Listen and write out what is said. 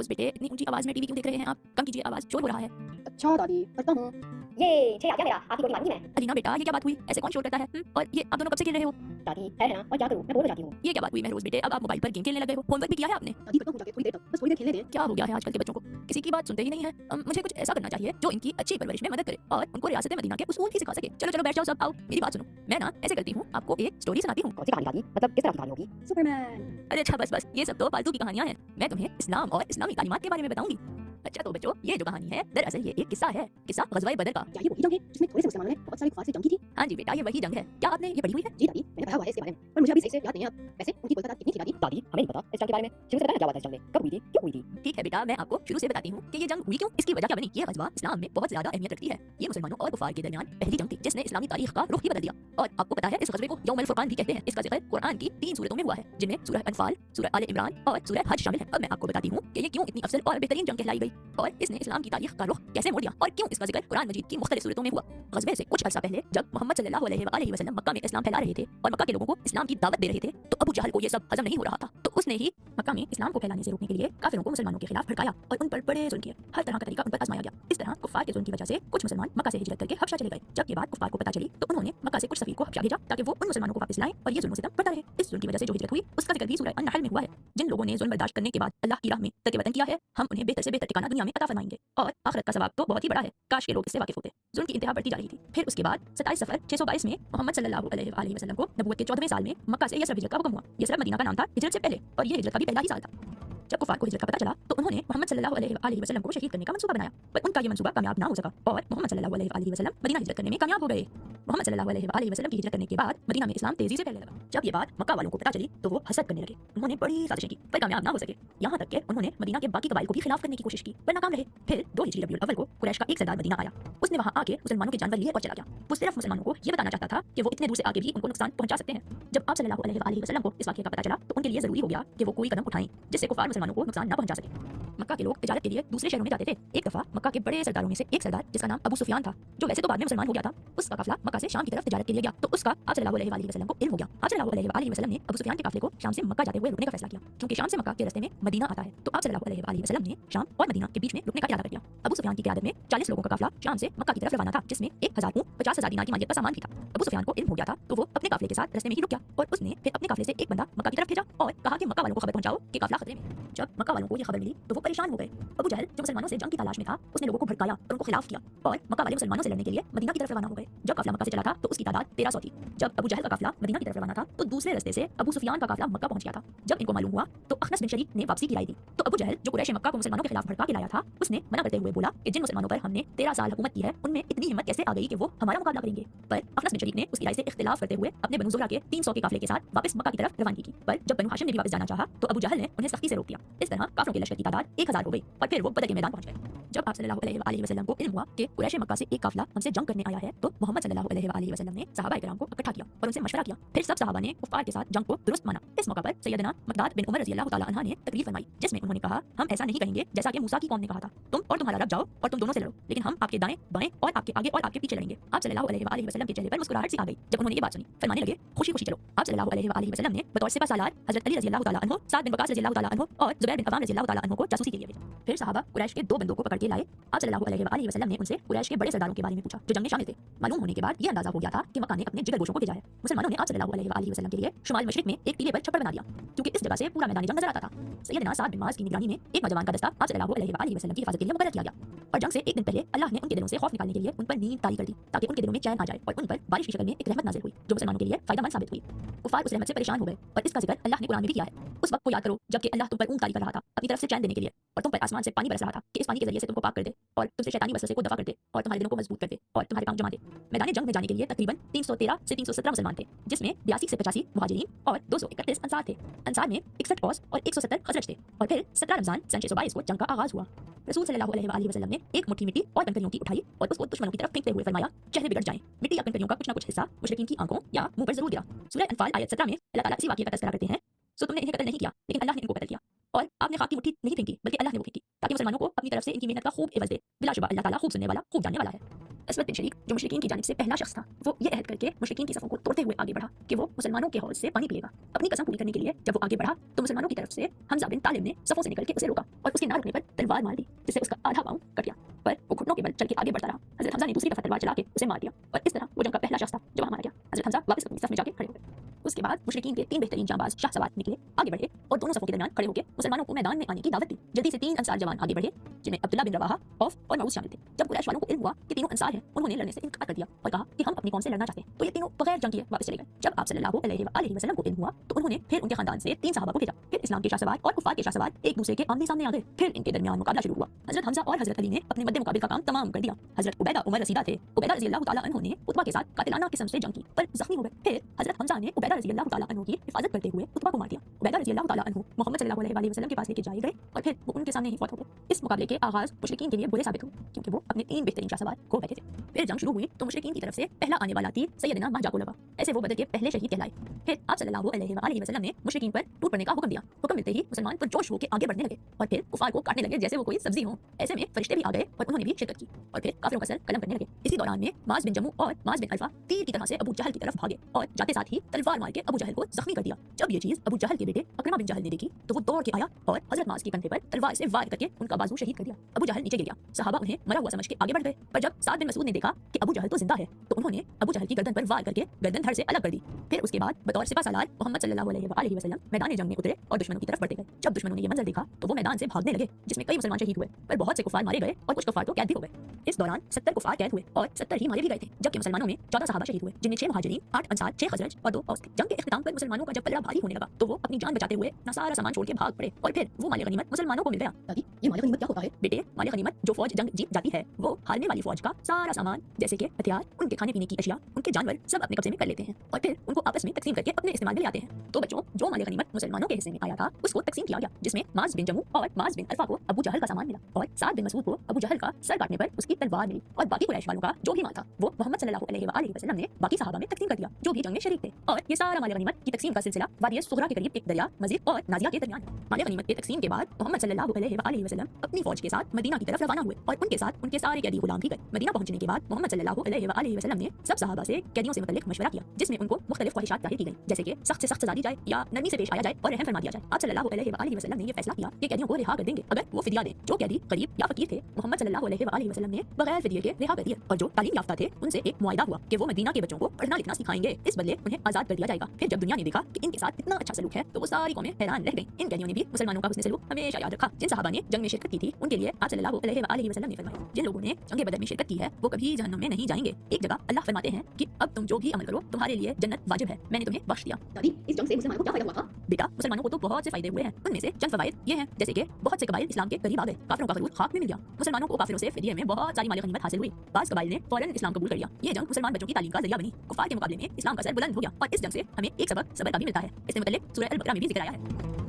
उस बेटे इतनी ऊंची आवाज में टीवी क्यों देख रहे हैं आप? कम कीजिए आवाज, शोर हो रहा है। अच्छा दादी, करता हूँ। ये 6 आ गया मेरा, आपकी गोली मारूंगी मैं। अलीना बेटा, ये क्या बात हुई? ऐसे कौन शोर करता है? और ये आप दोनों कब से खेल रहे हो? दादी है ना, और क्या करूँ, मैं बोर हो जाती हूँ। ये क्या बात हुई महरोज बेटे? अब आप मोबाइल पर गेम खेलने लग गए हो? होमवर्क भी किया है आपने? दादी करता हूँ जाके थोड़ी देर तक, बस थोड़ी देर खेलने दे। क्या हो गया है आजकल के बच्चों को? किसी की बात सुनते ही नहीं है। मुझे कुछ ऐसा करना चाहिए जो इनकी अच्छी परवरिश में मदद करे और उनको रियासत मदीना के उसूल भी सिखा सके। चलो चलो बैठ जाओ सब, आओ मेरी बात सुनो। मैं ना ऐसे करती हूँ, आपको एक स्टोरी सुनाती हूँ। कौन सी कहानी दादी, मतलब किस तरह की कहानी होगी? सुपरमैन। अरे अच्छा बस ये सब तो फालतू की कहानियां हैं। मैं तुम्हें इस्लाम और इस्लामी तालीमात के बारे में बताऊंगी। अच्छा तो बच्चों, ये जो कहानी है दरअसल ये एक किस्सा है, किस्सा ग़ज़वा बदर का। क्या ये वही जंग है जिसमें थोड़े से मुसलमानों ने बहुत सारे कुफार से जंग की थी? हाँ जी बेटा, ये वही जंग है। क्या आपने ये पढ़ी हुई है? जी दादी, मैंने पढ़ा हुआ है इसके बारे में, पर मुझे अभी सही से याद नहीं है। वैसे उनकी कोलकाता कितनी थी दादी? दादी हमें नहीं पता इस जंग के बारे में, शुरू से बताना क्या हुआ था इस जंग में, कब हुई थी, क्यों हुई थी? ठीक है बेटा, मैं आपको शुरू से बताती हूँ कि ये जंग हुई क्यों, इसकी वजह क्या बनी। ये ग़ज़वा इस्लाम में बहुत ज्यादा अहमियत रखती है। ये मुसलमानों और कुफार के दरमियान पहली जंग थी जिसने इस्लामी तारीख का रुख ही बदल दिया। और आपको पता है इस ग़ज़वे को यौमुल फुरक़ान भी कहते हैं। इसका ज़िक्र कुरान की 3 सूरतों में हुआ है, जिनमें सूरह अनफाल, सूरह आले इमरान और सूरह हज शामिल है। अब मैं आपको बताती हूँ कि ये क्यों इतनी अफजल और बेहतरीन जंग कहलाई गई और इसने इस्लाम की तारीख का रुख कैसे मोड़ दिया और क्यों इसका जिक्र कुरान मजीद की मुख्तलिफ सूरतों में हुआ। ग़ज़वे से कुछ अर्सा पहले जब मोहम्मद सल्लल्लाहु अलैहि वसल्लम मक्का में इस्लाम फैला रहे थे और मक्का के लोगों को इस्लाम की दावत दे रहे थे, तो अबू जहल को ये सब हजम नहीं हो रहा था। तो उसने ही मक्का में इस्लाम को फैलाने से रोकने के लिए काफिरों को मुसलमानों के खिलाफ भड़काया और उन पर बड़े जुल्म किए। हर तरह का तरीका उन पर आजमाया गया। इस तरह कुफार के जुल्म की वजह से कुछ मुसलमान मक्का से हिजरत करके हबशा चले गए। जब ये बात कुफार को पता चली तो उन्होंने मक्का से कुछ सफीर को हबशा भेजा ताकि वो उन मुसलमानों को वापस लाएं और ये जुल्म सितम बढ़ता रहे। इस जुल्म की वजह से जो हिजरत हुई उसका जिक्र भी सूरह अन-नहल में हुआ है। जिन लोगों ने जुल्म बर्दाश्त करने के बाद अल्लाह की राह में तर्क वतन किया है, हम उन्हें बेहतर से बेहतर ठिकाना दुनिया में अता फरमाएंगे और आखिरत का सवाब तो बहुत ही बड़ा है। काश के लोग इससे वाकिफ होते। जुल्म की इंतहा बढ़ती जा रही थी। फिर उसके बाद 27 सफर 622 में मोहम्मद सल्लल्लाहु अलैहि वसल्लम को नबुव्वत के 14वें साल में मक्का से यसरब हिजरत का हुक्म हुआ। यसरब मदीना का नाम था हिजरत से पहले और ये हिजरत का भी पहला ही साल था। जब कुफार को हिजरत का पता चला तो उन्होंने मोहम्मद सल्लल्लाहु अलैहि वसल्लम को शहीद करने का मंसूबा बनाया, पर उनका ये मंसूबा कामयाब ना हो सका और मोहम्मद सल्लल्लाहु अलैहि वसल्लम मदीना हिजरत करने में कामयाब हो गए। मोहम्मद सल्लल्लाहु अलैहि वसल्लम की हिजरत करने के बाद मदीना में इस्लाम तेजी से फैलने लगा। जब ये बात मक्का वालों को पता चली तो वो हसद करने लगे। उन्होंने बड़ी साजिशें की पर कामयाब ना हो सके। यहाँ तक कि उन्होंने मदीना के बाकी कबाइल को भी खिलाफ करने की कोशिश की पर नाकाम रहे। फिर 2 हिजरी रबीउल अव्वल को कुरैश का एक सरदार मदीना आया। उसने वहाँ आके मुसलमानों के जानवर लिए और चला गया। वो सिर्फ मुसलमानों को ये बताना चाहता था कि वो इतने दूर से आगे भी उनको नुकसान पहुंचा सकते हैं। जब आप सल्लल्लाहु अलैहि वसल्लम को इस वाक़ये का पता चला तो उनके लिए जरूरी हो गया कि वो कोई कदम उठाएं जिससे कुफार मुसलमानों को नुकसान न पहुंचा सके। मक्का के लोग तिजारत के लिए दूसरे शहरों में जाते थे। एक दफा मक्का के बड़े सरदारों में से एक सरदार जिसका नाम अबू सुफियान था, जो वैसे तो बाद में मुसलमान हो गया था, उसका काफिला मक्का से शाम की तरफ तिजारत के लिए गया तो उसका आप सल्लल्लाहु अलैहि वसल्लम को इल्म हो गया। आप सल्लल्लाहु अलैहि वसल्लम ने अबू सुफियान के काफिले को शाम से मक्का जाते हुए रुकने का फैसला किया, क्योंकि शाम से मक्का के रास्ते में मदीना आता है। तो आप सल्लल्लाहु अलैहि वसल्लम ने शाम और मदीना के बीच में रुकने का इरादा कर लिया। अबू सुफियान की क़यादत में 40 लोगों का काफिला शाम से मक्का की तरफ रवाना था, जिसमें 1000 ऊंट 50,000 दिनार की मालियत का सामान भी था। अबू सुफियान को इल्म हो गया था तो वो अपने काफिले के साथ रास्ते में ही रुक गया और उसने फिर अपने काफिले से एक बंदा मक्का की तरफ भेजा और कहा कि मक्का वालों को खबर पहुंचाओ कि काफिला खतरे में। जब मक्का वालों को ये खबर मिली तो वो परेशान हो गए। अबू जहल जो मुसलमानों से जंग की तलाश में था, उसने लोगों को भड़काया और उनको खिलाफ किया और मक्का वाले मुसलमानों से लड़ने के लिए मदीना की तरफ रवाना हो गए। जब काफिला मक्का से चला था तो उसकी तादाद 1300 थी। जब अबू जहल का काफिला मदीना की तरफ रवाना था तो दूसरे रास्ते से अबू सुफियान का काफिला मक्का पहुंच गया था। जब इनको मालूम हुआ तो अखनस बिन शरीक ने वापसी की राय दी। तो अबू जहल जो कुरैश मक्का को मुसलमानों के खिलाफ भड़का के लाया था, उसने मना करते हुए बोला कि जिन मुसलमानों पर हमने 13 साल हुकूमत की है उनमें इतनी हिम्मत कैसे आ गई कि वो हमारा मुकाबला करेंगे। पर अखनस बिन शरीक ने उसकी राय से इख्तिलाफ करते हुए अपने बनु ज़ुहरा के 300 के काफिले के साथ वापस मक्का की तरफ रवानगी की। पर जब बनु हाशिम ने भी वापस जाना चाहा तो अबू जहल ने उन्हें सख्ती से रोक दिया। इस तरह काफिरों के लश्कर की तादाद 1000 हो गई और फिर वो बदर के मैदान पहुंच गए। जब आप सल्लल्लाहु अलैहि वसल्लम को इल्म हुआ कि कुरैश मक्का से एक काफिला हमसे जंग करने आया है तो मोहम्मद सल्लल्लाहु अलैहि वसल्लम ने सहाबा इकराम को इकट्ठा किया और उनसे मशवरा किया। फिर सब सहाबा ने कुफार के साथ जंग को दुरुस्त माना। इस मौका पर सैयदना मक़दाद बिन उमर रज़ियल्लाहु तआला अन्हा ने तकरीर फरमाई, जिसमें उन्होंने कहा, हम ऐसा नहीं कहेंगे जैसा कि मूसा की कौम ने कहा था, तुम और तुम्हारा रब जाओ और तुम दोनों से लड़ो, लेकिन हम आपके दाएं बाएं और आपके आगे और आपके पीछे लड़ेंगे। आप सल्लल्लाहु अलैहि वसल्लम के चेहरे पर मुस्कुराहट सी आ गई जब उन्होंने ये बात सुनी। फरमाने लगे, खुशी खुशी चलो। आप सल्लल्लाहु अलैहि वसल्लम ने बतौर सिपह सालार हज़रत अली रज़ियल्लाहु तआला अन्हु, साद बिन वक़ास रज़ियल्लाहु तआला अन्हु और ज़ुबैर बिन अव्वाम रज़ियल्लाहु तआला अन्हु को जासूसी के लिए भेजा। फिर सहाबा कुरैश के 2 बंदों को पकड़ के लाए। आप सल्लल्लाहु अलैहि वसल्लम ने उनसे कुरैश के बड़े सरदारों के बारे में पूछा जो जंग में शामिल थे। मालूम होने के बाद ये अंदाजा हो गया था कि मक्का ने अपने जिगरगोशों को भेजा है। मुसलमानों ने आप सल्लल्लाहु अलैहि वसल्लम के लिए शुमाल मशरिक में एक टीले पर छप्पर बना दिया, क्योंकि इस जगह से पूरा मैदान जंग नजर आता था। सैयदना साद बिन मुआज़ की निगरानी में एक नौजवान का दस्ता आप सल्लल्लाहु अलैहि वसल्लम की हिफाजत के लिए मुकर्रर किया गया और जंग से एक दिन पहले अल्लाह ने उनके दिलों से खौफ निकालने के लिए उन पर नींद तारी कर दी ताकि उनके दिलों में चैन आ जाए और उन पर बारिश की शक्ल में एक रहमत नाज़िल हुई जो मुसलमानों के लिए फायदेमंद साबित हुई। कुफार उस रहमत से परेशान हो गए और इसका जिक्र अल्लाह ने कुरान में भी किया है। उस वक्त को याद करो जबकि अल्लाह तुम पर ऊँट तारी कर रहा था अपनी तरफ से चैन देने के लिए और तुम पर आसमान से पानी बरस रहा था कि इस पानी के जरिए से तुमको पाक कर दे और तुमसे शैतानी वसवसे को दफा कर दे और तुम्हारे दिलों को मजबूत कर दे और तुम्हारे पांव जमा दे। मैदान जंग में जाने के लिए तकरीबन 313 से 317 मुसलमान थे, जिसमें 82 से 85 मुहाजिरीन और 231 अंसार थे। अंसार में 61 औस और 170 खज़रज थे और फिर 17 रमज़ान सन 622 को जंग का आगाज हुआ। रसूल सल्लल्लाहु अलैहि वसल्लम ने एक मुट्ठी मिट्टी और कंकरियों की उठाई और उसको दुश्मनों की तरफ फेंकते हुए फरमाया, चेहरे बिगड़ जाएं। मिट्टी या कंकरियों का कुछ न कुछ हिस्सा मुशरिकीन की आंखों या मुंह पर जरूर गिरा। सूरह अनफाल आयत 17 में अल्लाह ताला इसी वाक़ये का तज़किरा करते हैं, सो तुमने इन्हें कत्ल नहीं किया लेकिन अल्लाह ने इनको कत्ल किया और आपने खाक की मुट्ठी नहीं फेंकी बल्कि अल्लाह ने वो फेंकी ताकि मुसलमानों को अपनी तरफ से इनकी मेहनत का खूब एवज़ दे। बिलाशुबा अल्लाह ताला खूब सुनने वाला खूब जानने वाला है। اسود بن شریک جو مشرکین کی جانب سے پہلا شخص تھا، وہ یہ عہد کر کے مشرکین کی صفوں کو توڑتے ہوئے آگے بڑھا کہ وہ مسلمانوں کے حوض سے پانی پیے گا۔ اپنی قسم پوری کرنے کے لیے جب وہ آگے بڑھا تو مسلمانوں کی طرف سے حمزہ بن طالب نے صفوں سے نکل کے اسے روکا اور اس کے نہ رکنے پر تلوار مار دی، جس سے اس کا آدھا پاؤں کٹ گیا، پر وہ گھٹنوں کے بل چل کے آگے بڑھتا رہا۔ حضرت حمزہ نے دوسری دفعہ تلوار چلا کے اسے مار دیا اور اس طرح وہ جنگ کا پہلا شخص تھا جو وہاں مارا گیا۔ حضرت حمزہ واپس اپنی صف میں جا کے کھڑے ہو گئے۔ اس کے بعد مشرکین کے 3 بہترین جانباز شاہ سوار نکلے، آگے بڑھے اور دونوں صفوں کے درمیان کھڑے ہو کے مسلمانوں کو میدان میں آنے کی دعوت دی۔ جلدی سے 3 انصار جوان آگے بڑھے جن میں عبداللہ بن رواحہ، عوف اور معوذ شامل تھے۔ جب قریش والوں کو علم ہوا کہ تینوں انصار ہیں، انہوں نے لڑنے سے انکار کر دیا اور کہا کہ ہم اپنی قوم سے لڑنا چاہتے ہیں، تو یہ تینوں بغیر جنگ کیے واپس چلے گئے۔ جب آپ صلی اللہ علیہ وآلہ وسلم کو علم ہوا تو انہوں نے پھر ان کے خاندان سے 3 صحابہ کو بھیجا۔ پھر اسلام کے شاہ سوار اور کفار کے شاہ سوار ایک دوسرے کے آمنے سامنے آ گئے، پھر ان کے درمیان مقابلہ شروع ہوا۔ حضرت حمزہ اور حضرت علی نے اپنے مد مقابل کا کام تمام کر دیا۔ حضرت عبیدہ عمر رسیدہ تھے، عبیدہ رضی اللہ تعالیٰ عنہ نے عتبہ کے ساتھ قاتلانہ قسم سے جنگ کی پر زخمی ہو گئے۔ پھر حضرت حمزہ نے عبیدہ رضی اللہ تعالیٰ عنہ کی حفاظت کرتے ہوئے عتبہ کو مار دیا۔ عبیدہ رضی اللہ تعالیٰ عنہ محمد صلی اللہ علیہ وسلم کے پاس لے کے جائے گئے اور پھر وہ ان کے سامنے ہی فوت ہو گئے۔ اس مقابلے کے آغاز مشرکین کے لیے برے ثابت ہوئے کیونکہ وہ اپنے 3 بہترین شاہ سوار کھو بیٹھے تھے۔ پھر جنگ شروع ہوئی تو مشرکین کی طرف سے پہلا آنے والا تیر سیدنا مہجا کو لگا، ایسے وہ بدر کے پہلے شہید کہلائے۔ پھر آپ صلی اللہ علیہ وآلہ وسلم نے مشرکین پر ٹوٹ پڑنے کا حکم دیا۔ حکم ملتے ہی مسلمان پرجوش ہو کے آگے بڑھنے لگے اور پھر کفار کو کاٹنے لگے جیسے وہ کوئی سبزی ہو۔ ایسے میں فرشتے بھی آ گئے اور انہوں نے بھی شرکت کی اور پھر کافروں کا سر قلم کرنے لگے۔ اسی دوران میں معاذ بن جموع اور معاذ بن الفا تیر کی طرح سے ابو جہل کی طرف بھاگے اور جاتے ساتھ ہی تلوار مار کے ابو جہل کو زخمی کر دیا۔ جب یہ چیز ابو جہل کے بیٹے اکرمہ بن جہل نے دیکھی تو وہ دوڑ کے آیا اور حضرت معاذ کے کندھے پر تلوار سے وار کر کے ان کا بازو شہید کر دیا۔ ابو جہل نیچے گر گیا، صحابہ انہیں مرا ہوا سمجھ کے آگے بڑھ گئے، پر جب سعد بن مسعود نے دیکھا کہ ابو جہل تو زندہ ہے تو انہوں نے ابو جہل کی گردن پر وار کر کے گردن دھڑ سے الگ کر دی۔ پھر اس کے بعد بطور سپہ سالار محمد صلی اللہ علیہ وآلہ وسلم میدان جنگ میں اترے اور دشمنوں کی طرف بڑھتے گئے۔ جب دشمنوں نے یہ منظر دیکھا تو وہ میدان سے بھاگنے لگے، جس میں کئی مسلمان شہید ہوئے پر بہت سے کفار مارے گئے اور کچھ کفار تو قید بھی ہو گئے۔ اس دوران 70 کفار قید ہوئے اور 70 ہی مارے بھی گئے تھے، جبکہ مسلمانوں میں 14 صحابہ شہید ہوئے، جن میں 6 مہاجرین، 8 انصار، 6 خزرج اور 2 اوس تھے۔ جنگ کے اختتام پر مسلمانوں کا جب پلڑا بھاری ہونے لگا تو وہ اپنی جان بچاتے ہوئے اپنا سارا سامان چھوڑ کے بھاگ پڑے اور پھر وہ مال غنیمت مسلمانوں کو مل گیا۔ دادی یہ مال غنیمت کیا ہوتا ہے؟ بیٹے، مال غنیمت جو فوج جنگ جیت جاتی ہے وہ ہارنے والی فوج کا سارا سامان جیسے کہ ہتھیار، ان کے کھانے پینے کی اشیاء، ان کے جانور سب اپنے قبضے میں کر لیتے ہیں اور پھر ان کو آپس میں تقسیم کر کے اپنے استعمال میں لے آتے ہیں۔ تو بچوں، جو مال غنیمت مسلمانوں کے حصے میں آیا تھا اس کو تقسیم کیا گیا، جس میں معاذ بن جموع اور معاذ بن الفا کو ابو جہل کا سامان ملا اور سعد بن مسعود کو ابو جہل کا سر کاٹنے پر اس کی تلوار ملی، اور باقی قریش والوں کا جو بھی مال تھا وہ محمد صلی اللہ علیہ وآلہ وسلم نے باقی صحابہ میں تقسیم کر دیا جو بھی جنگ میں شریک تھے۔ اور یہ سارا مال غنیمت کی تقسیم کا سلسلہ وادی صغرا کے قریب ایک دریا مزید اور نازیہ کے درمیان ہے۔ مال غنیمت کے تقسیم کے بعد محمد صلی اللہ علیہ وآلہ وسلم اپنی فوج کے ساتھ مدینہ کی طرف روانہ ہوئے اور ان کے ساتھ ان کے سارے قیدی غلام بھی گئے۔ مدینہ پہنچنے کے بعد محمد صلی اللہ علیہ وآلہ وسلم نے سب صحابہ سے قیدیوں سے متعلق مشورہ کیا، جس میں ان کو مختلف خواہشات ظاہر کی گئی، جیسے کہ سخت سے سخت سزا دی جائے یا نرمی سے پیش آیا جائے اور رحم فرما دیا جائے۔ آپ صلی اللہ علیہ وآلہ وسلم نے یہ فیصلہ کیا کہ قیدیوں کو رہا کر دیں گے اگر وہ فدیہ دیں۔ جو قیدی غریب یا فقیر تھے محمد صلی اللہ علیہ وآلہ وسلم نے بغیر فدیے کے رہا کر دیے، اور جو تعلیم یافتہ تھے ان سے ایک معاہدہ ہوا کہ وہ مدینہ کے بچوں کو پڑھنا لکھنا سکھائیں گے، اس بدلے انہیں آزاد کر دیا جائے گا۔ پھر جب دنیا نے دیکھا کہ ان کے ساتھ اتنا اچھا سلوک ہے تو وہ ساری قومیں حیران رہ گئیں۔ ان قیدیوں نے بھی مسلمانوں کا حسن سلوک ہمیشہ یاد رکھا۔ جن صحابہ نے جنگ میں شرکت کی تھی ان کے لیے آپ صلی اللہ علیہ وآلہ وسلم نے فرمایا، جن لوگوں نے جنگ بدر میں شرکت کی ہے وہ کبھی جہنم میں نہیں جائیں گے۔ ایک جگہ اللہ فرماتے ہیں کہ اب تم جو بھی عمل کرو تمہارے لیے جنت واجب ہے، میں نے تمہیں بخش دیا۔ دادی اس جنگ سے مسلمانوں کو کیا فائدہ ہوا تھا؟ بیٹا، مسلمانوں کو تو بہت سے فائدے ہوئے ہیں، ان میں سے چند فوائد یہ ہیں جیسے کہ بہت سے قبائل اسلام کے قریب آ گئے، کافروں کا غرور خاک میں مل گیا، مسلمانوں کو کافروں سے فدیے میں بہت ساری مال غنیمت حاصل ہوئی، بعض قبائل نے فوراً اسلام قبول کر لیا۔ یہ جنگ مسلمان بچوں کی تعلیم کا ذریعہ بنی، کفار کے مقابلے میں اسلام کا سر بلند ہو گیا، اور اس جنگ سے ہمیں ایک سبق صبر کا بھی ملتا ہے۔ اس سے متعلق سورہ البقرہ میں بھی ذکر آیا ہے۔